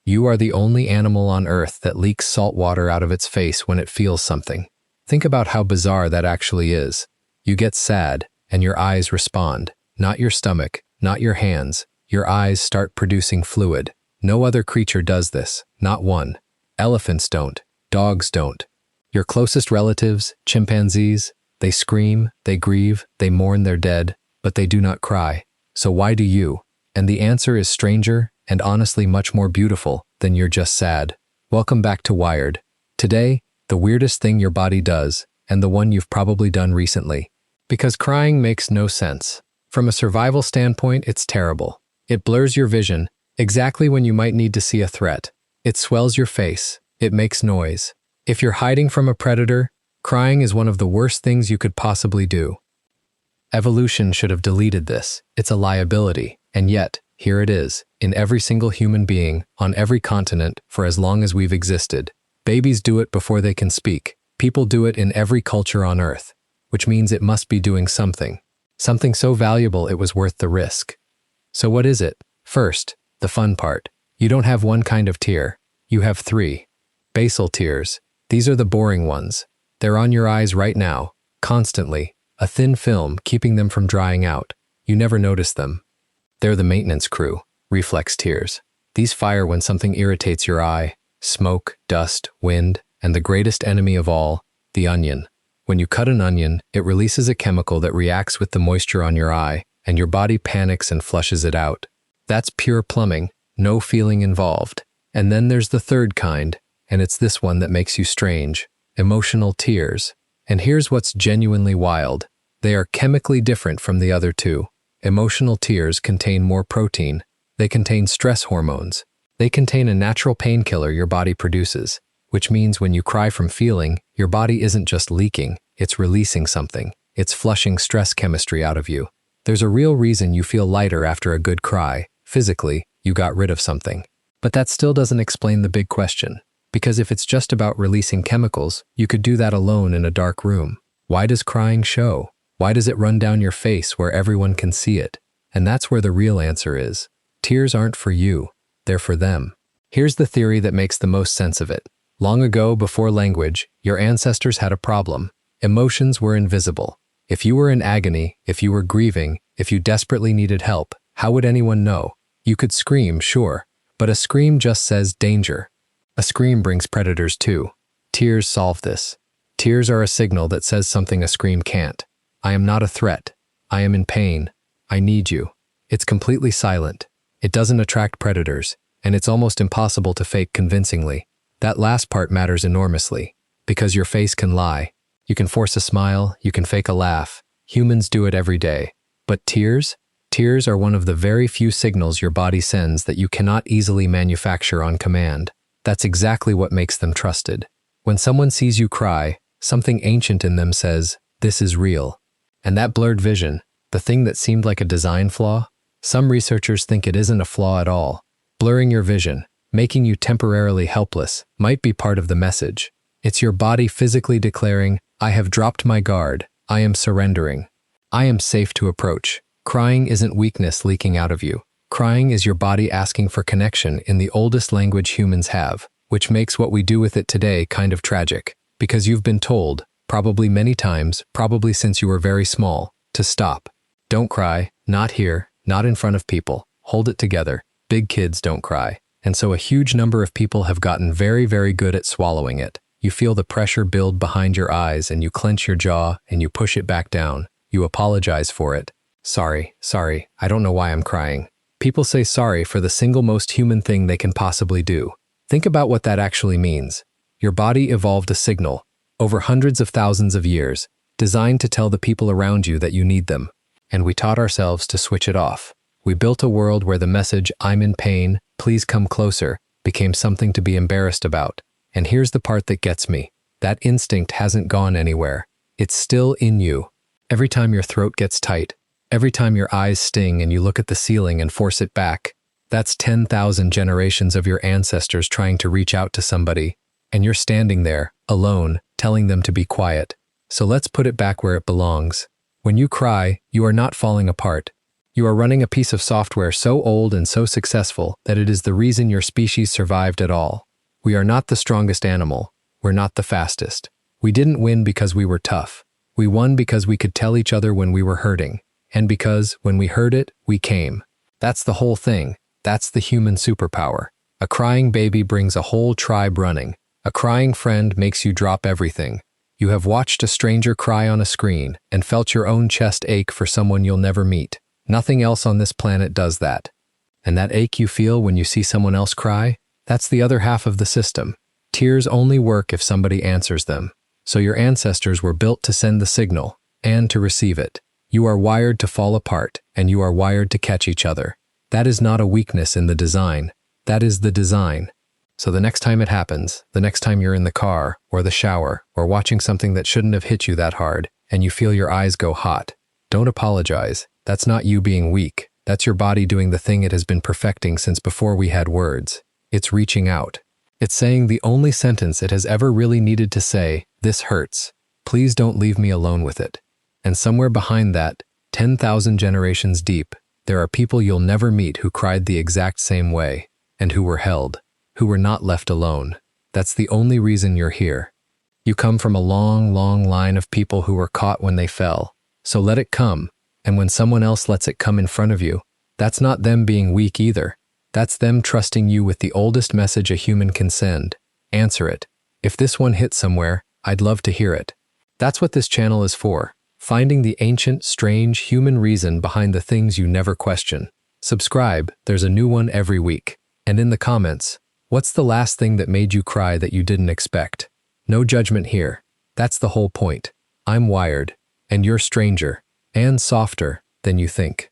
You are the only animal on Earth that leaks salt water out of its face when it feels something. Think about how bizarre that actually is. You get sad, and your eyes respond. Not your stomach, not your hands. Your eyes start producing fluid. No other creature does this, not one. Elephants don't. Dogs don't. Your closest relatives, chimpanzees, they scream, they grieve, they mourn their dead, but they do not cry. So why do you? And the answer is stranger and honestly much more beautiful than you're just sad. Welcome back to Wired. Today, the weirdest thing your body does, and the one you've probably done recently. Because crying makes no sense. From a survival standpoint, it's terrible. It blurs your vision, exactly when you might need to see a threat. It swells your face. It makes noise. If you're hiding from a predator, crying is one of the worst things you could possibly do. Evolution should have deleted this. It's a liability. And yet, here it is, in every single human being, on every continent, for as long as we've existed. Babies do it before they can speak. People do it in every culture on Earth, which means it must be doing something. Something so valuable it was worth the risk. So what is it? First, the fun part. You don't have one kind of tear. You have three. Basal tears. These are the boring ones. They're on your eyes right now, constantly, a thin film keeping them from drying out. You never notice them. They're the maintenance crew, reflex tears. These fire when something irritates your eye, smoke, dust, wind, and the greatest enemy of all, the onion. When you cut an onion, it releases a chemical that reacts with the moisture on your eye, and your body panics and flushes it out. That's pure plumbing, no feeling involved. And then there's the third kind, and it's this one that makes you strange. Emotional tears. And here's what's genuinely wild. They are chemically different from the other two. Emotional tears contain more protein. They contain stress hormones. They contain a natural painkiller your body produces, which means when you cry from feeling, your body isn't just leaking, it's releasing something. It's flushing stress chemistry out of you. There's a real reason you feel lighter after a good cry. Physically, you got rid of something. But that still doesn't explain the big question. Because if it's just about releasing chemicals, you could do that alone in a dark room. Why does crying show? Why does it run down your face where everyone can see it? And that's where the real answer is. Tears aren't for you, they're for them. Here's the theory that makes the most sense of it. Long ago, before language, your ancestors had a problem. Emotions were invisible. If you were in agony, if you were grieving, if you desperately needed help, how would anyone know? You could scream, sure, but a scream just says danger. A scream brings predators too. Tears solve this. Tears are a signal that says something a scream can't. I am not a threat. I am in pain. I need you. It's completely silent. It doesn't attract predators, and it's almost impossible to fake convincingly. That last part matters enormously, because your face can lie. You can force a smile, you can fake a laugh. Humans do it every day. But tears? Tears are one of the very few signals your body sends that you cannot easily manufacture on command. That's exactly what makes them trusted. When someone sees you cry, something ancient in them says, "This is real." And that blurred vision, the thing that seemed like a design flaw, some researchers think it isn't a flaw at all. Blurring your vision, making you temporarily helpless, might be part of the message. It's your body physically declaring, "I have dropped my guard. I am surrendering. I am safe to approach." Crying isn't weakness leaking out of you. Crying is your body asking for connection in the oldest language humans have, which makes what we do with it today kind of tragic, because you've been told, probably many times, probably since you were very small, to stop. Don't cry, not here, not in front of people, hold it together. Big kids don't cry. And so a huge number of people have gotten very, very good at swallowing it. You feel the pressure build behind your eyes and you clench your jaw and you push it back down. You apologize for it. Sorry, I don't know why I'm crying. People say sorry for the single most human thing they can possibly do. Think about what that actually means. Your body evolved a signal, over hundreds of thousands of years, designed to tell the people around you that you need them. And we taught ourselves to switch it off. We built a world where the message, "I'm in pain, please come closer," became something to be embarrassed about. And here's the part that gets me. That instinct hasn't gone anywhere. It's still in you. Every time your throat gets tight, every time your eyes sting and you look at the ceiling and force it back, that's 10,000 generations of your ancestors trying to reach out to somebody, and you're standing there, alone, telling them to be quiet. So let's put it back where it belongs. When you cry, you are not falling apart. You are running a piece of software so old and so successful that it is the reason your species survived at all. We are not the strongest animal. We're not the fastest. We didn't win because we were tough. We won because we could tell each other when we were hurting. And because, when we heard it, we came. That's the whole thing. That's the human superpower. A crying baby brings a whole tribe running. A crying friend makes you drop everything. You have watched a stranger cry on a screen and felt your own chest ache for someone you'll never meet. Nothing else on this planet does that. And that ache you feel when you see someone else cry, that's the other half of the system. Tears only work if somebody answers them. So your ancestors were built to send the signal and to receive it. You are wired to fall apart, and you are wired to catch each other. That is not a weakness in the design. That is the design. So the next time it happens, the next time you're in the car, or the shower, or watching something that shouldn't have hit you that hard, and you feel your eyes go hot, don't apologize. That's not you being weak. That's your body doing the thing it has been perfecting since before we had words. It's reaching out. It's saying the only sentence it has ever really needed to say, "This hurts. Please don't leave me alone with it." And somewhere behind that, 10,000 generations deep, there are people you'll never meet who cried the exact same way, and who were held, who were not left alone. That's the only reason you're here. You come from a long, long line of people who were caught when they fell. So let it come, and when someone else lets it come in front of you, that's not them being weak either. That's them trusting you with the oldest message a human can send. Answer it. If this one hits somewhere, I'd love to hear it. That's what this channel is for. Finding the ancient, strange, human reason behind the things you never question. Subscribe, there's a new one every week. And in the comments, what's the last thing that made you cry that you didn't expect? No judgment here. That's the whole point. I'm wired, and you're stranger, and softer than you think.